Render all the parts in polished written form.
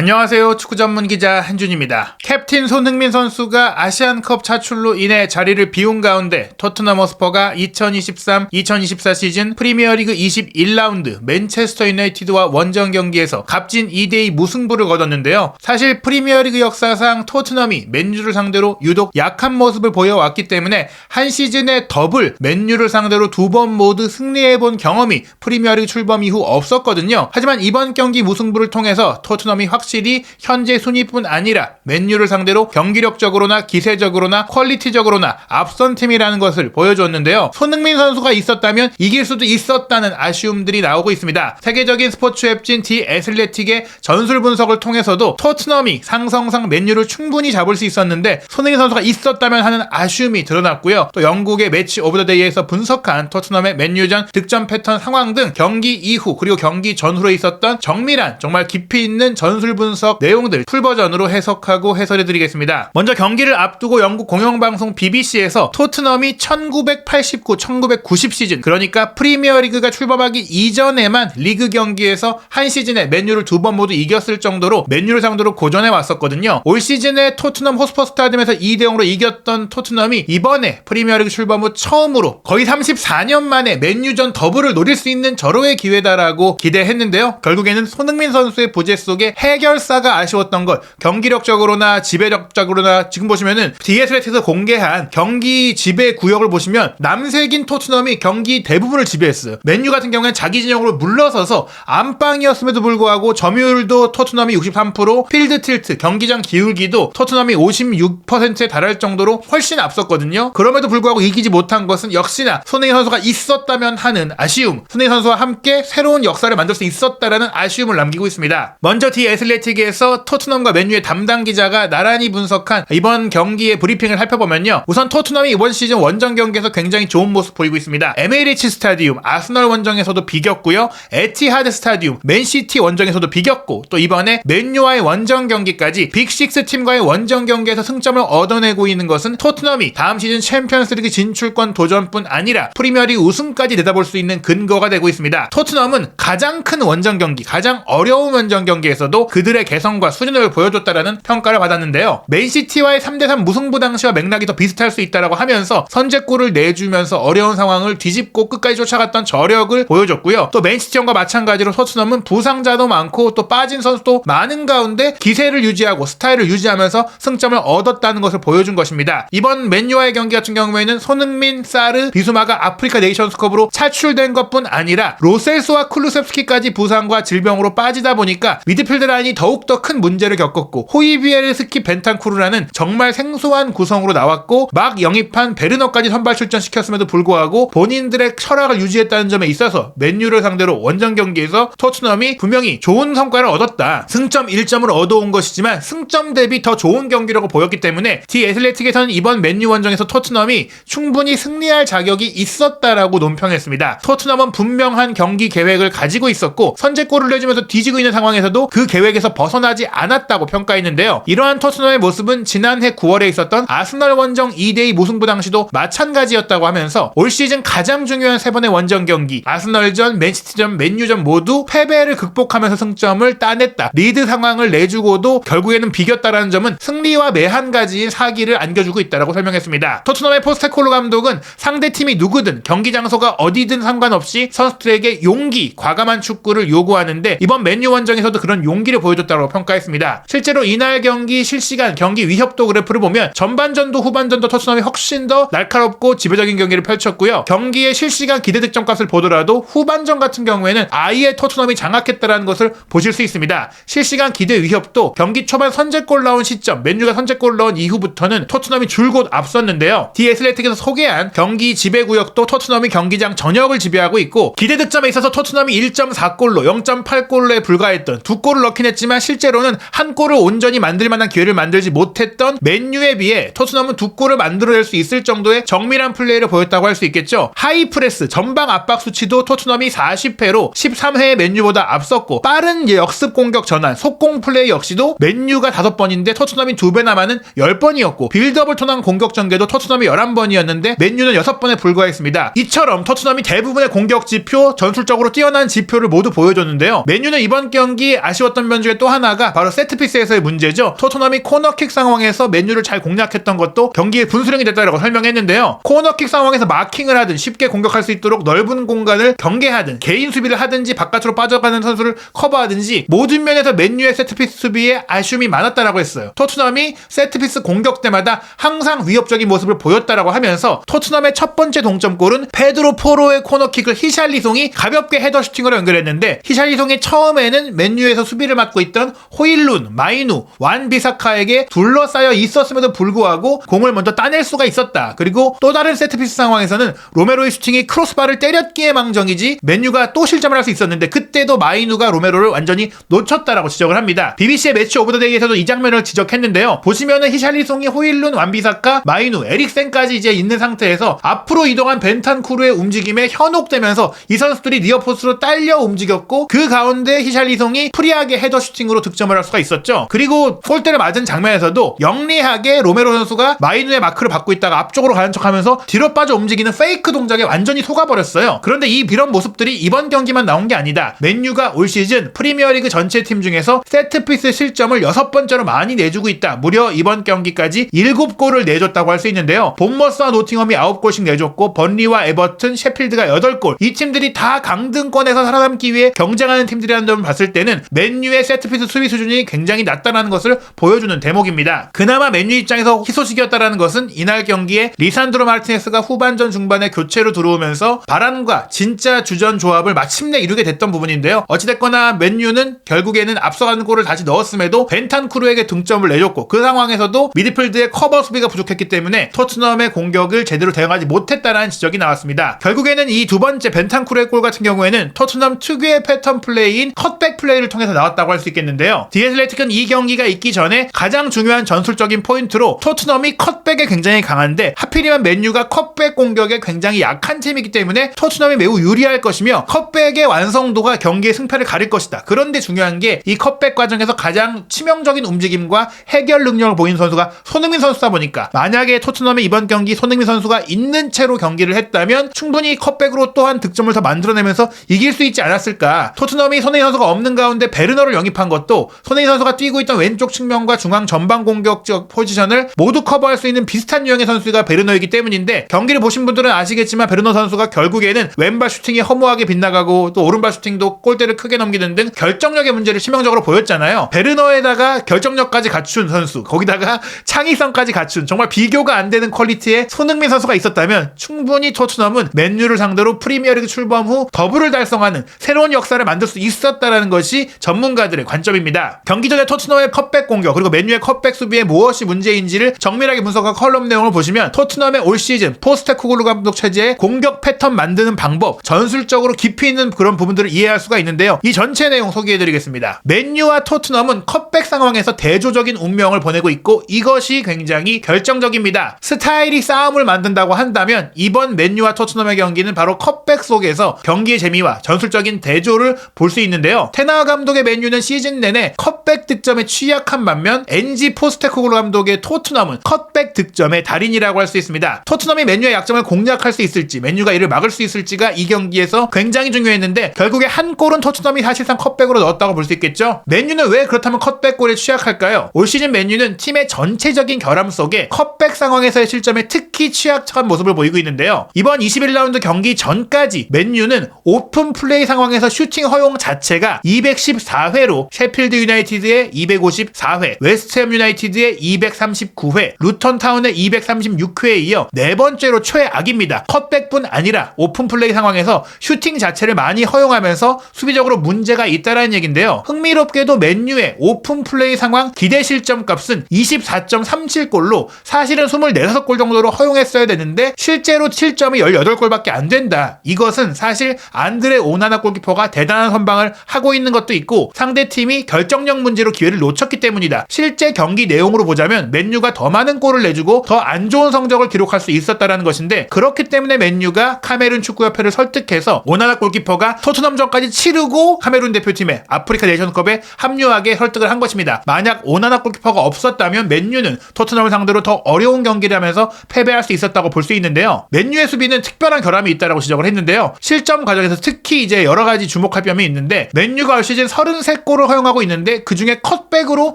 안녕하세요. 축구 전문 기자 한준입니다. 캡틴 손흥민 선수가 아시안컵 차출로 인해 자리를 비운 가운데 토트넘 허스퍼가 2023-2024 시즌 프리미어리그 21라운드 맨체스터 유나이티드와 원정 경기에서 값진 2대2 무승부를 거뒀는데요. 사실 프리미어리그 역사상 토트넘이 맨유를 상대로 유독 약한 모습을 보여왔기 때문에 한 시즌에 더블 맨유를 상대로 두 번 모두 승리해본 경험이 프리미어리그 출범 이후 없었거든요. 하지만 이번 경기 무승부를 통해서 토트넘이 확실히 현재 순위뿐 아니라 맨유를 상대로 경기력적으로나 기세적으로나 퀄리티적으로나 앞선 팀이라는 것을 보여줬는데요. 손흥민 선수가 있었다면 이길 수도 있었다는 아쉬움들이 나오고 있습니다. 세계적인 스포츠 웹진 디 애슬레틱의 전술 분석을 통해서도 토트넘이 상성상 맨유를 충분히 잡을 수 있었는데 손흥민 선수가 있었다면 하는 아쉬움이 드러났고요. 또 영국의 매치 오브 더 데이에서 분석한 토트넘의 맨유전 득점 패턴 상황 등 경기 이후 그리고 경기 전후로 있었던 정밀한 정말 깊이 있는 전술 분석 내용들 풀버전으로 해석하고 해설해드리겠습니다. 먼저 경기를 앞두고 영국 공영방송 BBC에서 토트넘이 1989-1990 시즌, 그러니까 프리미어리그가 출범하기 이전에만 리그 경기에서 한 시즌에 맨유를 두 번 모두 이겼을 정도로 맨유를 상대로 고전해 왔었거든요. 올 시즌에 토트넘 호스퍼 스타디움에서 2대0으로 이겼던 토트넘이 이번에 프리미어리그 출범 후 처음으로 거의 34년 만에 맨유전 더블을 노릴 수 있는 절호의 기회다라고 기대했는데요. 결국에는 손흥민 선수의 부재 속에 해결사가 아쉬웠던 것, 경기력적으로나 지배력적으로나 지금 보시면은 DSL에서 공개한 경기 지배 구역을 보시면 남색인 토트넘이 경기 대부분을 지배했어요. 맨유 같은 경우에는 자기 진영으로 물러서서 안방이었음에도 불구하고 점유율도 토트넘이 63%, 필드 틸트, 경기장 기울기도 토트넘이 56%에 달할 정도로 훨씬 앞섰거든요. 그럼에도 불구하고 이기지 못한 것은 역시나 손흥민 선수가 있었다면 하는 아쉬움, 손흥민 선수와 함께 새로운 역사를 만들 수 있었다라는 아쉬움을 남기고 있습니다. 먼저 디 애슬레틱에서 토트넘과 맨유의 담당 기자가 나란히 분석한 이번 경기의 브리핑을 살펴보면요. 우선 토트넘이 이번 시즌 원정 경기에서 굉장히 좋은 모습 보이고 있습니다. 에미레이츠 스타디움, 아스널 원정에서도 비겼고요. 에티하드 스타디움, 맨시티 원정에서도 비겼고, 또 이번에 맨유와의 원정 경기까지 빅6 팀과의 원정 경기에서 승점을 얻어내고 있는 것은 토트넘이 다음 시즌 챔피언스리그 진출권 도전뿐 아니라 프리미어리그 우승까지 내다볼 수 있는 근거가 되고 있습니다. 토트넘은 가장 큰 원정 경기, 가장 어려운 원정 경기에서도 그들의 개성과 수준을 보여줬다라는 평가를 받았는데요. 맨시티와의 3대3 무승부 당시와 맥락이 더 비슷할 수 있다라고 하면서 선제골을 내주면서 어려운 상황을 뒤집고 끝까지 쫓아갔던 저력을 보여줬고요. 또 맨시티전과 마찬가지로 토트넘은 부상자도 많고 또 빠진 선수도 많은 가운데 기세를 유지하고 스타일을 유지하면서 승점을 얻었다는 것을 보여준 것입니다. 이번 맨유와의 경기 같은 경우에는 손흥민, 사르, 비수마가 아프리카 네이션스컵으로 차출된 것뿐 아니라 로셀소와 쿨루셉스키까지 부상과 질병으로 빠지다 보니까 미드필드 라인이 더욱더 큰 문제를 겪었고, 호이비에르스키 벤탄쿠르라는 정말 생소한 구성으로 나왔고 막 영입한 베르너까지 선발 출전시켰음에도 불구하고 본인들의 철학을 유지했다는 점에 있어서 맨유를 상대로 원정 경기에서 토트넘이 분명히 좋은 성과를 얻었다, 승점 1점을 얻어온 것이지만 승점 대비 더 좋은 경기라고 보였기 때문에 디 애슬레틱에서는 이번 맨유 원정에서 토트넘이 충분히 승리할 자격이 있었다라고 논평했습니다. 토트넘은 분명한 경기 계획을 가지고 있었고 선제골을 내주면서 뒤지고 있는 상황에서도 그 계획에서 벗어나지 않았다고 평가했는데요. 이러한 토트넘의 모습은 지난해 9월에 있었던 아스널 원정 2대2 무승부 당시도 마찬가지였다고 하면서 올 시즌 가장 중요한 세 번의 원정 경기, 아스널전, 맨시티전, 맨유전 모두 패배를 극복하면서 승점을 따냈다. 리드 상황을 내주고도 결국에는 비겼다라는 점은 승리와 매한 가지인 사기를 안겨주고 있다라고 설명했습니다. 토트넘의 포스테코글루 감독은 상대팀이 누구든 경기 장소가 어디든 상관없이 선수들에게 용기, 과감한 축구를 요구하는데 이번 맨유 원정에서도 그런 용기를 보여줬다고 평가했습니다. 실제로 이날 경기 실시간 경기 위협도 그래프를 보면 전반전도 후반전도 토트넘이 훨씬 더 날카롭고 지배적인 경기를 펼쳤고요. 경기의 실시간 기대 득점값을 보더라도 후반전 같은 경우에는 아예 토트넘이 장악했다는 것을 보실 수 있습니다. 실시간 기대 위협도 경기 초반 선제골 나온 시점, 맨유가 선제골 넣은 이후부터는 토트넘이 줄곧 앞섰는데요. 디 애슬레틱에서 소개한 경기 지배 구역도 토트넘이 경기장 전역을 지배하고 있고, 기대 득점에 있어서 토트넘이 1.4골로 0.8골로에 불과했던 두 골을 넣긴 했지만 실제로는 한 골을 온전히 만들 만한 기회를 만들지 못했던 맨유에 비해 토트넘은 두 골을 만들어낼 수 있을 정도의 정밀한 플레이를 보였다고 할 수 있겠죠. 하이프레스, 전방 압박 수치도 토트넘이 40회로 13회의 맨유보다 앞섰고, 빠른 역습 공격 전환, 속공 플레이 역시도 맨유가 5번인데 토트넘이 2배나 많은 10번이었고, 빌드업을 통한 공격 전개도 토트넘이 11번이었는데 맨유는 6번에 불과했습니다. 이처럼 토트넘이 대부분의 공격 지표, 전술적으로 뛰어난 지표를 모두 보여줬는데요. 맨유는 이번 경기 아쉬웠던 면 중에 중에 또 하나가 바로 세트피스에서의 문제죠. 토트넘이 코너킥 상황에서 맨유를 잘 공략했던 것도 경기의 분수령이 됐다고 설명했는데요. 코너킥 상황에서 마킹을 하든 쉽게 공격할 수 있도록 넓은 공간을 경계하든 개인 수비를 하든지 바깥으로 빠져가는 선수를 커버하든지 모든 면에서 맨유의 세트피스 수비에 아쉬움이 많았다라고 했어요. 토트넘이 세트피스 공격 때마다 항상 위협적인 모습을 보였다라고 하면서 토트넘의 첫 번째 동점골은 페드로 포로의 코너킥을 히샬리송이 가볍게 헤더 슈팅으로 연결했는데, 히샬리송이 처음에는 맨유에서 수비를 맡고 있던 호일룬, 마이누, 완비사카에게 둘러싸여 있었음에도 불구하고 공을 먼저 따낼 수가 있었다. 그리고 또 다른 세트피스 상황에서는 로메로의 슈팅이 크로스바를 때렸기에 망정이지 맨유가 또 실점을 할 수 있었는데 그때도 마이누가 로메로를 완전히 놓쳤다라고 지적을 합니다. BBC의 매치 오브 더 데이에서도 이 장면을 지적했는데요. 보시면은 히샬리송이 호일룬, 완비사카, 마이누, 에릭센까지 이제 있는 상태에서 앞으로 이동한 벤탄쿠르의 움직임에 현혹되면서 이 선수들이 니어포스로 딸려 움직였고, 그 가운데 히샬리송이 프리하게 헤더 슈팅으로 득점을 할 수가 있었죠. 그리고 골대를 맞은 장면에서도 영리하게 로메로 선수가 마이누의 마크를 받고 있다가 앞쪽으로 가는 척하면서 뒤로 빠져 움직이는 페이크 동작에 완전히 속아버렸어요. 그런데 이런 모습들이 이번 경기만 나온 게 아니다. 맨유가 올 시즌 프리미어리그 전체 팀 중에서 세트피스 실점을 6번째로 많이 내주고 있다. 무려 이번 경기까지 7골을 내줬다고 할 수 있는데요. 본머스와 노팅엄이 9골씩 내줬고 번리와 에버튼, 셰필드가 8골. 이 팀들이 다 강등권에서 살아남기 위해 경쟁하는 팀들이라는 점을 봤을 때는 맨유의 세트피스 수비 수준이 굉장히 낮다는 것을 보여주는 대목입니다. 그나마 맨유 입장에서 희소식이었다는 것은 이날 경기에 리산드로 마르티네스가 후반전 중반에 교체로 들어오면서 바란과 진짜 주전 조합을 마침내 이루게 됐던 부분인데요. 어찌됐거나 맨유는 결국에는 앞서가는 골을 다시 넣었음에도 벤탄쿠르에게 등점을 내줬고, 그 상황에서도 미드필드의 커버 수비가 부족했기 때문에 토트넘의 공격을 제대로 대응하지 못했다는 지적이 나왔습니다. 결국에는 이 두 번째 벤탄쿠르의 골 같은 경우에는 토트넘 특유의 패턴 플레이인 컷백 플레이를 통해서 나왔다고 할 수 있겠는데요. 디애슬레틱은 이 경기가 있기 전에 가장 중요한 전술적인 포인트로 토트넘이 컷백에 굉장히 강한데 하필이면 맨유가 컷백 공격에 굉장히 약한 팀이기 때문에 토트넘이 매우 유리할 것이며 컷백의 완성도가 경기의 승패를 가릴 것이다. 그런데 중요한 게 이 컷백 과정에서 가장 치명적인 움직임과 해결 능력을 보인 선수가 손흥민 선수다 보니까, 만약에 토트넘의 이번 경기 손흥민 선수가 있는 채로 경기를 했다면 충분히 컷백으로 또한 득점을 더 만들어내면서 이길 수 있지 않았을까. 토트넘이 손흥민 선수가 없는 가운데 베르너를 영입한 것도 손흥민 선수가 뛰고 있던 왼쪽 측면과 중앙 전방 공격적 포지션을 모두 커버할 수 있는 비슷한 유형의 선수가 베르너이기 때문인데, 경기를 보신 분들은 아시겠지만 베르너 선수가 결국에는 왼발 슈팅이 허무하게 빗나가고 또 오른발 슈팅도 골대를 크게 넘기는 등 결정력의 문제를 치명적으로 보였잖아요. 베르너에다가 결정력까지 갖춘 선수, 거기다가 창의성까지 갖춘 정말 비교가 안 되는 퀄리티의 손흥민 선수가 있었다면 충분히 토트넘은 맨유를 상대로 프리미어리그 출범 후 더블을 달성하는 새로운 역사를 만들 수 있었다라는 것이 전문가들의 관점입니다. 경기 전에 토트넘의 컷백 공격 그리고 맨유의 컷백 수비에 무엇이 문제인지를 정밀하게 분석한 컬럼 내용을 보시면 토트넘의 올 시즌 포스테코글루 감독 체제의 공격 패턴 만드는 방법, 전술적으로 깊이 있는 그런 부분들을 이해할 수가 있는데요. 이 전체 내용 소개해드리겠습니다. 맨유와 토트넘은 컷백 상황에서 대조적인 운명을 보내고 있고 이것이 굉장히 결정적입니다. 스타일이 싸움을 만든다고 한다면 이번 맨유와 토트넘의 경기는 바로 컷백 속에서 경기의 재미와 전술적인 대조를 볼 수 있는데요. 테나 감독의 맨유는 시즌 내내 컷백 득점에 취약한 반면 엔지 포스테코글루 감독의 토트넘은 컷백 득점의 달인이라고 할 수 있습니다. 토트넘이 맨유의 약점을 공략할 수 있을지, 맨유가 이를 막을 수 있을지가 이 경기에서 굉장히 중요했는데 결국에 한 골은 토트넘이 사실상 컷백으로 넣었다고 볼 수 있겠죠. 맨유는 왜 그렇다면 컷백골에 취약할까요? 올 시즌 맨유는 팀의 전체적인 결함 속에 컷백 상황에서의 실점에 특히 취약한 모습을 보이고 있는데요. 이번 21라운드 경기 전까지 맨유는 오픈 플레이 상황에서 슈팅 허용 자체가 214회로 셰필드 유나이티드의 254회, 웨스트햄 유나이티드의 239회, 루턴 타운의 236회에 이어 네 번째로 최악입니다. 컷백뿐 아니라 오픈 플레이 상황에서 슈팅 자체를 많이 허용하면서 수비적으로 문제가 있다라는 얘긴데요. 흥미롭게도 맨유의 오픈 플레이 상황 기대 실점 값은 24.37골로 사실은 24골 정도로 허용했어야 되는데 실제로 실점이 18골밖에 안 된다. 이것은 사실 안드레 오나나 골키퍼가 대단한 선방을 하고 있는 것도 있고 상대팀이 결정력 문제로 기회를 놓쳤기 때문이다. 실제 경기 내용으로 보자면 맨유가 더 많은 골을 내주고 더 안 좋은 성적을 기록할 수 있었다라는 것인데, 그렇기 때문에 맨유가 카메룬 축구협회를 설득해서 오나나 골키퍼가 토트넘전까지 치르고 카메룬 대표팀에 아프리카 네이션컵에 합류하게 설득을 한 것입니다. 만약 오나나 골키퍼가 없었다면 맨유는 토트넘을 상대로 더 어려운 경기를 하면서 패배할 수 있었다고 볼 수 있는데요. 맨유의 수비는 특별한 결함이 있다라고 지적을 했는데요. 실점 과정에서 특히 이제 여러 가지 주목할 점이 있는데 맨유가 올 시즌 33골 골을 허용하고 있는데 그중에 컷백으로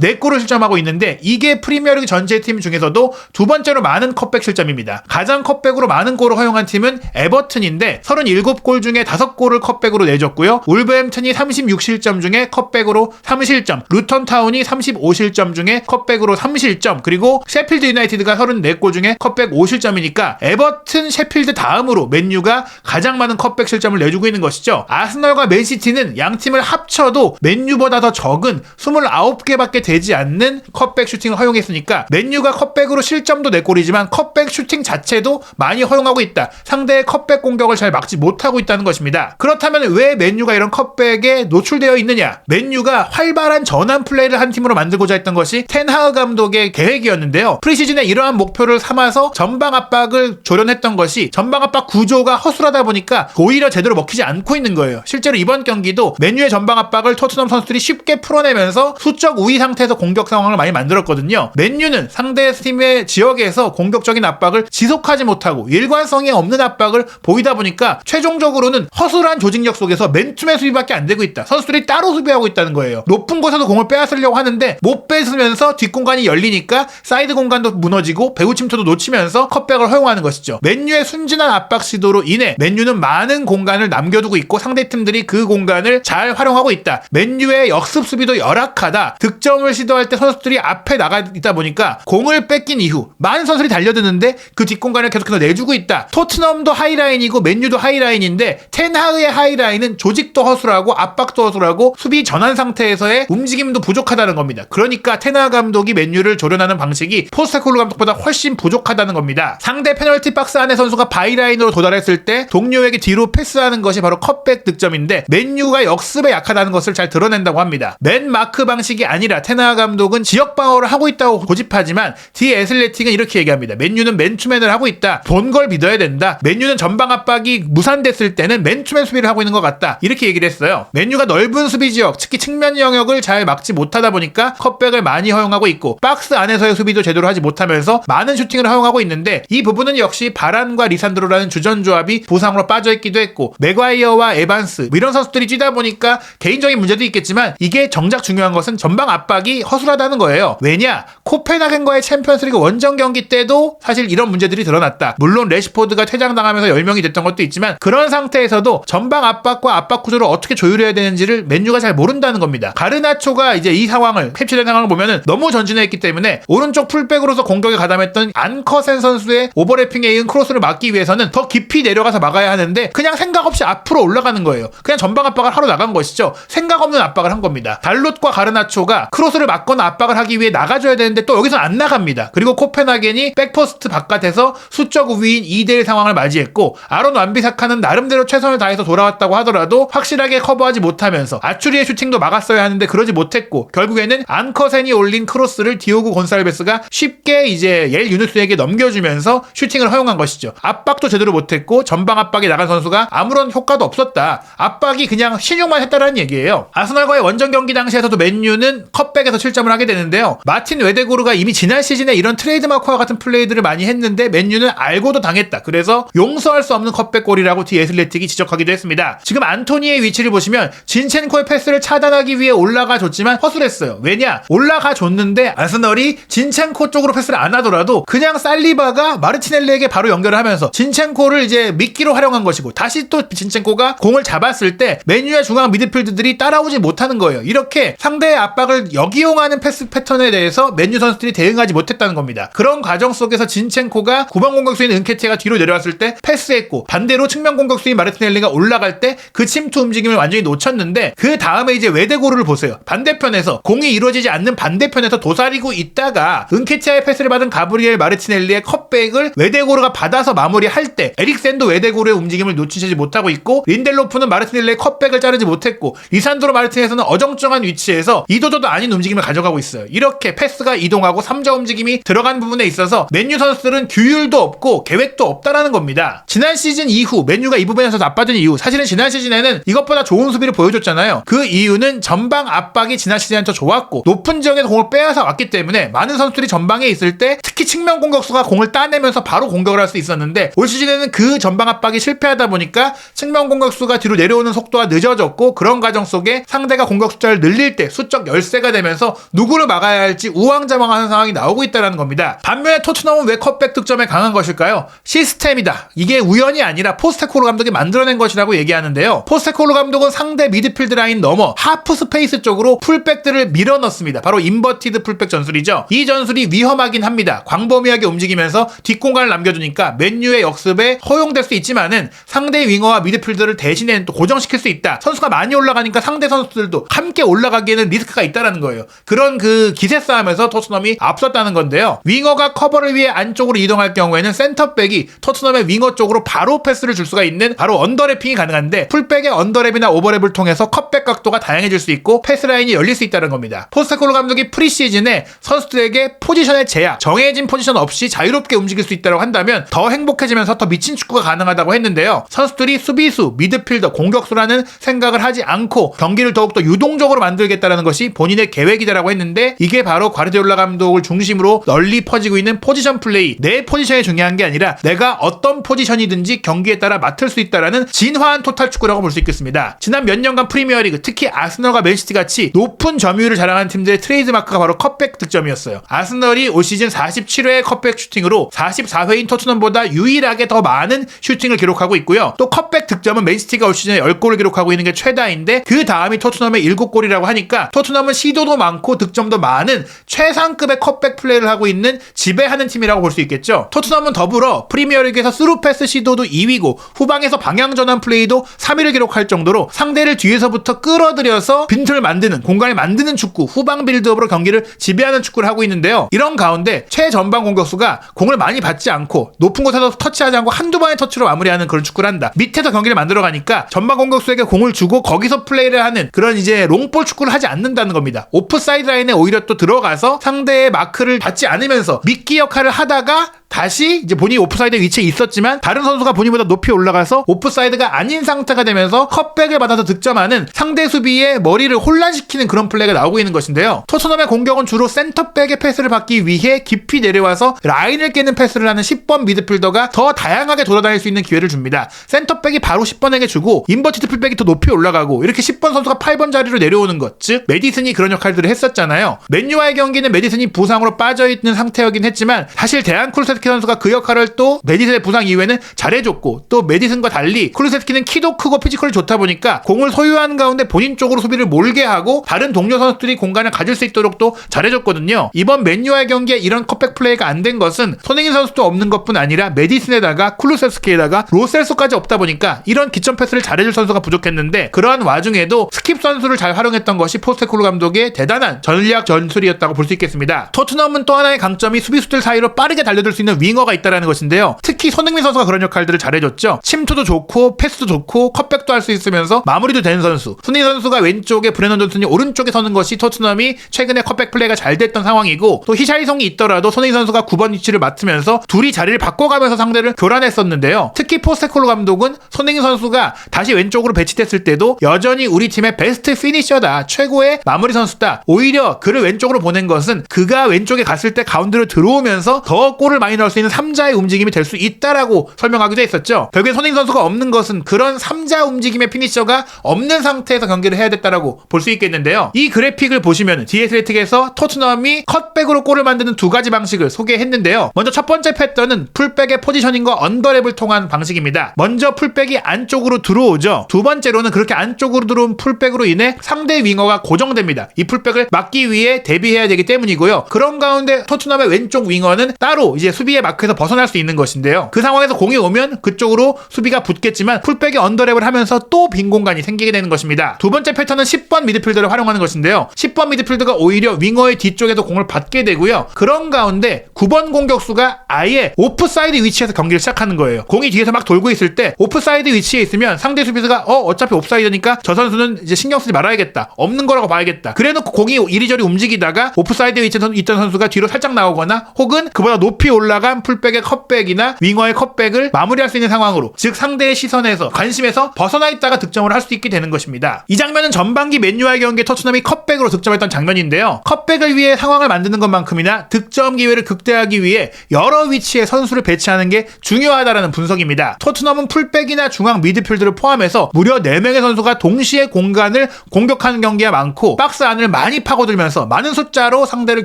4골을 실점하고 있는데 이게 프리미어리그 전체 팀 중에서도 두 번째로 많은 컷백 실점입니다. 가장 컷백으로 많은 골을 허용한 팀은 에버튼인데 37골 중에 5골을 컷백으로 내줬고요. 울버햄튼이 36실점 중에 컷백으로 3실점, 루턴타운이 35실점 중에 컷백으로 3실점, 그리고 셰필드 유나이티드가 34골 중에 컷백 5실점이니까 에버튼, 셰필드 다음으로 맨유가 가장 많은 컷백 실점을 내주고 있는 것이죠. 아스널과 맨시티는 양 팀을 합쳐도 맨유보다 더 적은 29개밖에 되지 않는 컷백 슈팅을 허용했으니까 맨유가 컷백으로 실점도 4골이지만 컷백 슈팅 자체도 많이 허용하고 있다. 상대의 컷백 공격을 잘 막지 못하고 있다는 것입니다. 그렇다면 왜 맨유가 이런 컷백에 노출되어 있느냐? 맨유가 활발한 전환 플레이를 한 팀으로 만들고자 했던 것이 텐하흐 감독의 계획이었는데요. 프리시즌에 이러한 목표를 삼아서 전방 압박을 조련했던 것이 전방 압박 구조가 허술하다 보니까 오히려 제대로 먹히지 않고 있는 거예요. 실제로 이번 경기도 맨유의 전방 압박을 토트넘 선수들이 쉽게 풀어내면서 수적 우위 상태에서 공격 상황을 많이 만들었거든요. 맨유는 상대 팀의 지역에서 공격적인 압박을 지속하지 못하고 일관성이 없는 압박을 보이다 보니까 최종적으로는 허술한 조직력 속에서 맨투맨 수비밖에 안 되고 있다. 선수들이 따로 수비하고 있다는 거예요. 높은 곳에서 공을 빼앗으려고 하는데 못 뺏으면서 뒷공간이 열리니까 사이드 공간도 무너지고 배후 침투도 놓치면서 컷백을 허용하는 것이죠. 맨유의 순진한 압박 시도로 인해 맨유는 많은 공간을 남겨두고 있고 상대팀들이 그 공간을 잘 활용하고 있다. 맨유의 역습 수비도 열악하다. 득점을 시도할 때 선수들이 앞에 나가 있다 보니까 공을 뺏긴 이후 많은 선수들이 달려드는데 그 뒷공간을 계속해서 내주고 있다. 토트넘도 하이라인이고 맨유도 하이라인인데 텐하흐의 하이라인은 조직도 허술하고 압박도 허술하고 수비 전환 상태에서의 움직임도 부족하다는 겁니다. 그러니까 텐하흐 감독이 맨유를 조련하는 방식이 포스테코글루 감독보다 훨씬 부족하다는 겁니다. 상대 페널티 박스 안에 선수가 바이라인으로 도달했을 때 동료에게 뒤로 패스하는 것이 바로 컷백 득점인데 맨유가 역습에 약하다는 것을 잘 드러낸다고 합니다. 맨 마크 방식이 아니라 텐하흐 감독은 지역 방어를 하고 있다고 고집하지만 디 애슬레틱은 이렇게 얘기합니다. 맨유는 맨투맨을 하고 있다. 본 걸 믿어야 된다. 맨유는 전방 압박이 무산됐을 때는 맨투맨 수비를 하고 있는 것 같다. 이렇게 얘기를 했어요. 맨유가 넓은 수비 지역, 특히 측면 영역을 잘 막지 못하다 보니까 컷백을 많이 허용하고 있고 박스 안에서의 수비도 제대로 하지 못하면서 많은 슈팅을 허용하고 있는데 이 부분은 역시 바란과 리산드로라는 주전조합이 부상으로 빠져있기도 했고 맥과이어와 에반스 이런 선수들이 뛰다 보니까 개인적인 문제도 있겠지만 이게 정작 중요한 것은 전방 압박이 허술하다는 거예요. 왜냐? 코펜하겐과의 챔피언스리그 원정 경기 때도 사실 이런 문제들이 드러났다. 물론 레시포드가 퇴장당하면서 10명이 됐던 것도 있지만 그런 상태에서도 전방 압박과 압박 구조를 어떻게 조율해야 되는지를 맨유가 잘 모른다는 겁니다. 가르나초가 이제 이 상황을 캡처된 상황을 보면은 너무 전진했기 때문에 오른쪽 풀백으로서 공격에 가담했던 안커센 선수의 오버래핑에 이은 크로스를 막기 위해서는 더 깊이 내려가서 막아야 하는데 그냥 생각 없이 앞으로 올라가는 거예요. 그냥 전방 압박을 하러 나간 것이죠. 생각 없는 압박을 한 겁니다. 달롯과 가르나초가 크로스를 막거나 압박을 하기 위해 나가줘야 되는데 또 여기서 안 나갑니다. 그리고 코펜하겐이 백포스트 바깥에서 수적 우위인 2대1 상황을 맞이했고 아론 완비사카는 나름대로 최선을 다해서 돌아왔다고 하더라도 확실하게 커버하지 못하면서 아추리의 슈팅도 막았어야 하는데 그러지 못했고 결국에는 안커센이 올린 크로스를 디오고 곤살베스가 쉽게 이제 옐 유누스에게 넘겨주면서 슈팅을 허용한 것이죠. 압박도 제대로 못했고 전방 압박에 나간 선수가 아무런 효과도 없었다. 압박이 그냥 신용만 했다라는 얘기예요. 아스널과의 원정 경기 당시에서도 맨유는 컷백에서 실점을 하게 되는데요. 마틴 웨데고르가 이미 지난 시즌에 이런 트레이드마크와 같은 플레이들을 많이 했는데 맨유는 알고도 당했다. 그래서 용서할 수 없는 컷백골이라고 디 애슬레틱이 지적하기도 했습니다. 지금 안토니의 위치를 보시면 진첸코의 패스를 차단하기 위해 올라가 줬지만 허술했어요. 왜냐? 올라가 줬는데 아스널이 진첸코 쪽으로 패스를 안 하더라도 그냥 살리바가 마르티넬리에게 바로 연결을 하면서 진첸코를 이제 미끼로 활용한 것이고 다시 또 진첸코가 공을 잡았을 때 맨유의 중앙 미드필드들이 따라오지 못하는 거예요. 이렇게 상대의 압박을 역이용하는 패스 패턴에 대해서 맨유 선수들이 대응하지 못했다는 겁니다. 그런 과정 속에서 진첸코가 9번 공격수인 은케티가 뒤로 내려왔을 때 패스했고 반대로 측면 공격수인 마르티넬리가 올라갈 때 그 침투 움직임을 완전히 놓쳤는데 그 다음에 이제 웨데고르를 보세요. 반대편에서 공이 이루어지지 않는 반대편에서 도사리고 있다가 은케티아의 패스를 받은 가브리엘 마르티넬리의 컷백을 웨데고르가 받아서 마무리할 때 에릭센도 웨데고르의 움직임을 놓치지 못하고 있고 린델로프는 마르티넬리의 컷백을 자르지 못했고 리산드로 마르티네스는 어정쩡한 위치에서 이도저도 아닌 움직임을 가져가고 있어요. 이렇게 패스가 이동하고 3자 움직임이 들어간 부분에 있어서 맨유 선수들은 규율도 없고 계획도 없다라는 겁니다. 지난 시즌 이후 맨유가 이 부분에서 나빠진 이유 사실은 지난 시즌에는 이것보다 좋은 수비를 보여줬잖아요. 그 이유는 전방 압박이 지난 시즌에 더 좋았고 높은 지역에서 공을 빼앗아 왔기 때문에 많은 선수들이 전방에 있을 때 특히 측면 공격수가 공을 따내면서 바로 공격을 할 수 있었는데 올 시즌에는 그 전방 압박이 실패하다 보니까 측면 공격수가 뒤로 내려오는 속도가 늦어졌고 그런 과정 속에 상대가 상대가 공격 숫자를 늘릴 때 수적 열세가 되면서 누구를 막아야 할지 우왕좌왕하는 상황이 나오고 있다는 겁니다. 반면에 토트넘은 왜 컵백 득점에 강한 것일까요? 시스템이다. 이게 우연이 아니라 포스테코글루 감독이 만들어낸 것이라고 얘기하는데요. 포스테코글루 감독은 상대 미드필드 라인 넘어 하프 스페이스 쪽으로 풀백들을 밀어넣습니다. 바로 인버티드 풀백 전술이죠. 이 전술이 위험하긴 합니다. 광범위하게 움직이면서 뒷공간을 남겨주니까 맨유의 역습에 허용될 수 있지만은 상대 윙어와 미드필더를 대신에 또 고정시킬 수 있다. 선수가 많이 올라가니까 상대 선수들도 함께 올라가기에는 리스크가 있다는 거예요. 그런 그 기세 싸움에서 토트넘이 앞섰다는 건데요. 윙어가 커버를 위해 안쪽으로 이동할 경우에는 센터백이 토트넘의 윙어 쪽으로 바로 패스를 줄 수가 있는 바로 언더래핑이 가능한데 풀백의 언더랩이나 오버랩을 통해서 컵백 각도가 다양해질 수 있고 패스라인이 열릴 수 있다는 겁니다. 포스테코글루 감독이 프리시즌에 선수들에게 포지션의 제약, 정해진 포지션 없이 자유롭게 움직일 수 있다고 한다면 더 행복해지면서 더 미친 축구가 가능하다고 했는데요. 선수들이 수비수, 미드필더, 공격수라는 생각을 하지 않고 경기를 더욱더 유동적으로 만들겠다는 것이 본인의 계획이다라고 했는데 이게 바로 과르디올라 감독을 중심으로 널리 퍼지고 있는 포지션 플레이, 내 포지션이 중요한 게 아니라 내가 어떤 포지션이든지 경기에 따라 맡을 수 있다라는 진화한 토탈 축구라고 볼 수 있겠습니다. 지난 몇 년간 프리미어리그, 특히 아스널과 맨시티 같이 높은 점유율을 자랑하는 팀들의 트레이드 마크가 바로 컵백 득점이었어요. 아스널이 올 시즌 47회의 컵백 슈팅으로 44회인 토트넘보다 유일하게 더 많은 슈팅을 기록하고 있고요. 또 컵백 득점은 맨시티가 올 시즌에 10골을 기록하고 있는 게 최다인데 그 다음이 토트넘의 7골이라고 하니까 토트넘은 시도도 많고 득점도 많은 최상급의 컵백 플레이를 하고 있는 지배하는 팀이라고 볼 수 있겠죠. 토트넘은 더불어 프리미어리그에서 스루패스 시도도 2위고 후방에서 방향전환 플레이도 3위를 기록할 정도로 상대를 뒤에서부터 끌어들여서 빈틈을 만드는, 공간을 만드는 축구, 후방 빌드업으로 경기를 지배하는 축구를 하고 있는데요. 이런 가운데 최전방 공격수가 공을 많이 받지 않고 높은 곳에서 터치하지 않고 한두 번의 터치로 마무리하는 그런 축구를 한다. 밑에서 경기를 만들어가니까 전방 공격수에게 공을 주고 거기서 플레이를 하는 그런 이제 롱볼 축구를 하지 않는다는 겁니다. 오프사이드 라인에 오히려 또 들어가서 상대의 마크를 받지 않으면서 미끼 역할을 하다가 다시 이제 본인이 오프사이드 위치에 있었지만 다른 선수가 본인보다 높이 올라가서 오프사이드가 아닌 상태가 되면서 컵백을 받아서 득점하는 상대 수비의 머리를 혼란시키는 그런 플레이가 나오고 있는 것인데요. 토트넘의 공격은 주로 센터백의 패스를 받기 위해 깊이 내려와서 라인을 깨는 패스를 하는 10번 미드필더가 더 다양하게 돌아다닐 수 있는 기회를 줍니다. 센터백이 바로 10번에게 주고 인버티드 풀백이 더 높이 올라가고 이렇게 10번 선수가 8번 자리로 내려오는 것, 즉 메디슨이 그런 역할들을 했었잖아요. 맨유와의 경기는 메디슨이 부상으로 빠져있는 상태였긴 했지만 사실 대한 쿨세스키 선수가 그 역할을 또 메디슨의 부상 이후에는 잘해줬고 또 메디슨과 달리 쿨세스키는 키도 크고 피지컬이 좋다 보니까 공을 소유하는 가운데 본인 쪽으로 수비를 몰게 하고 다른 동료 선수들이 공간을 가질 수 있도록 또 잘해줬거든요. 이번 맨유와의 경기에 이런 컵백 플레이가 안 된 것은 손흥민 선수도 없는 것뿐 아니라 메디슨에다가 쿨루세스키에다가 로셀소까지 없다 보니까 이런 기점 패스를 잘해줄 선수가 부족했는데 그러한 와중에도 스킵 선수를 잘 활용했던 것이 포스테코글루 감독의 대단한 전략 전술이었다고 볼 수 있겠습니다. 토트넘은 또 하나의 강점이 수비수들 사이로 빠르게 달려들 수 있는 윙어가 있다는 것인데요. 특히 손흥민 선수가 그런 역할들을 잘해줬죠. 침투도 좋고 패스도 좋고 컵백도 할 수 있으면서 마무리도 되는 선수. 손흥민 선수가 왼쪽에 브레넌 존슨이 오른쪽에 서는 것이 토트넘이 최근에 컵백 플레이가 잘 됐던 상황이고 또 히샬리송이 있더라도 손흥민 선수가 9번 위치를 맡으면서 둘이 자리를 바꿔가면서 상대를 교란했었는데요. 특히 포스테코글루 감독은 손흥민 선수가 다시 왼쪽으로 배치됐을 때도 여전히 우리 팀의 베스트 피니셔다, 최고의 마무리 선수다. 오히려 그를 왼쪽으로 보낸 것은 그가 왼쪽에 갔을 때 가운데로 들어오면서 더 골을 많이 넣을 수 있는 3자의 움직임이 될 수 있다라고 설명하기도 했었죠. 결국엔 손흥민 선수가 없는 것은 그런 3자 움직임의 피니셔가 없는 상태에서 경기를 해야 됐다라고 볼 수 있겠는데요. 이 그래픽을 보시면 디에스레틱에서 토트넘이 컷백으로 골을 만드는 두 가지 방식을 소개했는데요. 먼저 첫 번째 패턴은 풀백의 포지셔닝과 언더랩을 통한 방식입니다. 먼저 풀백이 안쪽으로 들어오죠. 두 번째로는 그렇게 안쪽으로 들어온 풀백으로 인해 상대 윙어가 고정됩니다. 이 풀백을 막기 위해 대비해야 되기 때문이고요. 그런 가운데 토트넘의 왼쪽 윙어는 따로 이제 수비의 마크에서 벗어날 수 있는 것인데요. 그 상황에서 공이 오면 그쪽으로 수비가 붙겠지만 풀백이 언더랩을 하면서 또 빈 공간이 생기게 되는 것입니다. 두 번째 패턴은 10번 미드필더를 활용하는 것인데요. 10번 미드필더가 오히려 윙어의 뒤쪽에서 공을 받게 되고요. 그런 가운데 9번 공격수가 아예 오프사이드 위치에서 경기를 시작하는 거예요. 공이 뒤에서 막 돌고 있을 때 오프사이드 위치에 있으면 상대 수비수가 어차피 옵사이드니까 저 선수는 이제 신경 쓰지 말아야겠다, 없는 거라고 봐야겠다, 그래놓고 공이 이리저리 움직이다가 오프사이드 위치에 있던 선수가 뒤로 살짝 나오거나 혹은 그보다 높이 올라 올라간 풀백의 컵백이나 윙어의 컵백을 마무리할 수 있는 상황으로, 즉 상대의 시선에서 관심에서 벗어나 있다가 득점을 할 수 있게 되는 것입니다. 이 장면은 전반기 맨유와의 경기에 토트넘이 컵백으로 득점했던 장면인데요. 컵백을 위해 상황을 만드는 것만큼이나 득점 기회를 극대화하기 위해 여러 위치에 선수를 배치하는 게 중요하다라는 분석입니다. 토트넘은 풀백이나 중앙 미드필드를 포함해서 무려 4명의 선수가 동시에 공간을 공격하는 경기가 많고 박스 안을 많이 파고들면서 많은 숫자로 상대를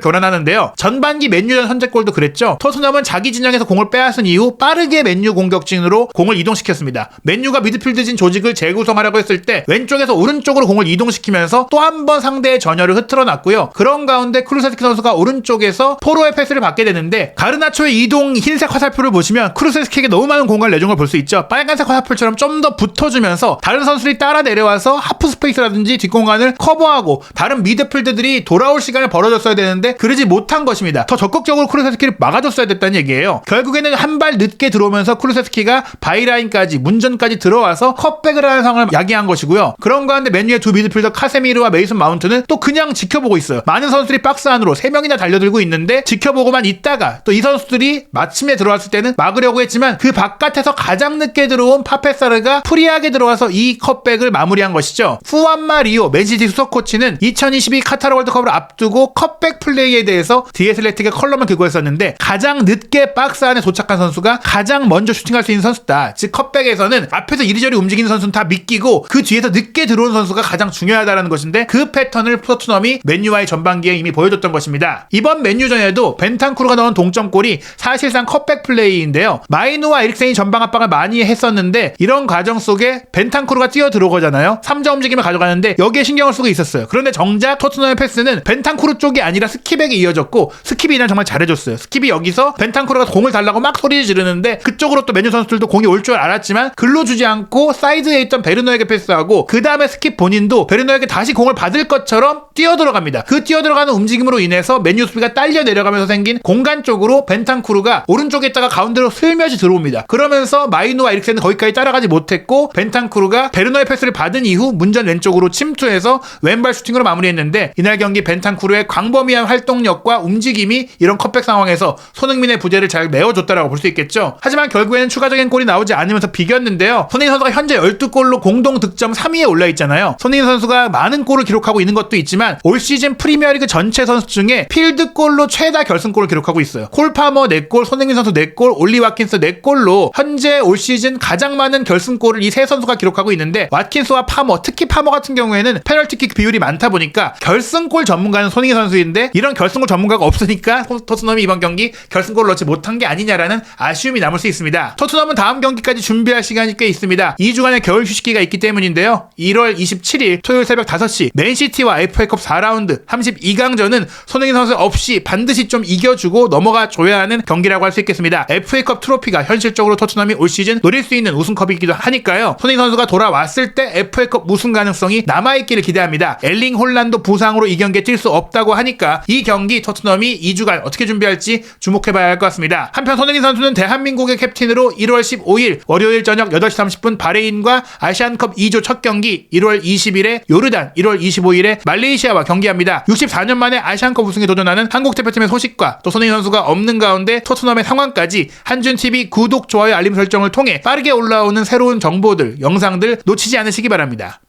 교란하는데요. 전반기 맨유전 선제골도 그랬죠. 토트넘은 자기 진영에서 공을 빼앗은 이후 빠르게 맨유 공격진으로 공을 이동시켰습니다. 맨유가 미드필드진 조직을 재구성하려고 했을 때 왼쪽에서 오른쪽으로 공을 이동시키면서 또 한 번 상대의 전열을 흐트러놨고요. 그런 가운데 쿠루세스키 선수가 오른쪽에서 포로의 패스를 받게 되는데, 가르나초의 이동 흰색 화살표를 보시면 쿠루세스키에게 너무 많은 공간을 내준 걸 볼 수 있죠. 빨간색 화살표처럼 좀 더 붙어주면서 다른 선수들이 따라 내려와서 하프 스페이스라든지 뒷공간을 커버하고 다른 미드필드들이 돌아올 시간을 벌어줬어야 되는데 그러지 못한 것입니다. 더 적극적으로 쿠루세스키를 막아줬어야 됐다는 얘기예요. 결국에는 한 발 늦게 들어오면서 쿠루세스키가 바이라인까지 문전까지 들어와서 컵백을 하는 상황을 야기한 것이고요. 그런 가운데 맨유의 두 미드필더 카세미르와 메이슨 마운트는 또 그냥 지켜보고 있어요. 많은 선수들이 박스 안으로 3명이나 달려들고 있는데 지켜보고만 있다가 또 이 선수들이 마침내 들어왔을 때는 막으려고 했지만 그 바깥에서 가장 늦게 들어온 파페사르가 프리하게 들어와서 이 컵백을 마무리한 것이죠. 후안마 리오 맨시티 수석 코치는 2022 카타르 월드컵을 앞두고 컵백 플레이에 대해서 디애슬레틱의 컬럼을 긁고 했었는데, 가장 늦게 박스 안에 도착한 선수가 가장 먼저 슈팅할 수 있는 선수다. 즉 컵백에서는 앞에서 이리저리 움직이는 선수는 다 믿기고 그 뒤에서 늦게 들어온 선수가 가장 중요하다는 것인데, 그 패턴을 토트넘이 맨유와의 전반기에 이미 보여줬던 것입니다. 이번 맨유전에도 벤탄쿠르가 넣은 동점골이 사실상 컵백 플레이인데요. 마이누와 에릭센이 전방 압박을 많이 했었는데 이런 과정 속에 벤탄쿠르가 뛰어 들어오잖아요. 3점 움직임을 가져가는데 여기에 신경을 쓰고 있었어요. 그런데 정작 토트넘의 패스는 벤탄쿠르 쪽이 아니라 스킵에게 이어졌고, 스킵이 이날 정말 잘해줬어요. 스킵이 여기서 벤탄쿠르가 공을 달라고 막 소리 지르는데 그쪽으로 또 맨유 선수들도 공이 올 줄 알았지만 글로 주지 않고 사이드에 있던 베르너에게 패스하고, 그 다음에 스킵 본인도 베르너에게 다시 공을 받을 것처럼 뛰어 들어갑니다. 그 뛰어 들어가는 움직임으로 인해서 맨유 수비가 딸려 내려가면서 생긴 공간 쪽으로 벤탄쿠르가 오른쪽에 있다가 가운데로 슬며시 들어옵니다. 그러면서 마이누와 에릭센은 거기까지 따라가지 못했고 벤탄쿠르가 베르너의 패스를 받은 이후 문전 왼쪽으로 침투해서 왼발 슈팅으로 마무리했는데, 이날 경기 벤탄쿠르의 광범위한 활동력과 움직임이 이런 컵백 상황에서 손흥민의 부재를 잘 메워줬다라고 볼 수 있겠죠. 하지만 결국에는 추가적인 골이 나오지 않으면서 비겼는데요. 손흥민 선수가 현재 12골로 공동 득점 3위에 올라있잖아요. 손흥민 선수가 많은 골을 기록하고 있는 것도 있지만 올 시즌 프리미어리그 전체 선수 중에 필드골로 최다 결승골을 기록하고 있어요. 콜 파머 4골, 손흥민 선수 4골, 올리 와킨스 4골로 현재 올 시즌 가장 많은 결승골을 이 세 선수가 기록하고 있는데, 와킨스와 파머, 특히 파머 같은 경우에는 페널티킥 비율이 많다 보니까 결승골 전문가는 손흥민 선수인데, 이런 결승골 전문가가 없으니까 토트넘이 이번 경기 결승골을 넣지 못한 게 아니냐라는 아쉬움이 남을 수 있습니다. 토트넘은 다음 경기까지 준비할 시간이 꽤 있습니다. 2주간의 겨울 휴식기가 있기 때문인데요. 1월 27일 토요일 새벽 5시 맨시티와 FA컵 4라운드 32강전은 손흥민 선수 없이 반드시 좀 이겨주고 넘어가 줘야 하는 경기라고 할 수 있겠습니다. FA컵 트로피가 현실적으로 토트넘이 올 시즌 노릴 수 있는 우승컵이기도 하니까요. 손흥민 선수가 돌아왔을 때 FA컵 우승 가능성이 남아있기를 기대합니다. 엘링 홀란도 부상으로 이 경기에 뛸 수 없다고 하니까 이 경기 토트넘이 2주간 어떻게 준비할지 주목해봐야 할 것 같습니다. 한편 손흥민 선수는 대한민국의 캡틴으로 1월 15일 월요일 저녁 8시 30분 바레인과 아시안컵 2조 첫 경기, 1월 20일에 요르단, 1월 25일에 말레이시아와 경기합니다. 64년 만에 아시안컵 우승에 도전하는 한국 대표팀의 소식과 또 손흥민 선수가 없는 가운데 토트넘의 상황까지 한준TV 구독, 좋아요, 알림 설정을 통해 빠르게 올라오는 새로운 정보들, 영상들 놓치지 않으시기 바랍니다.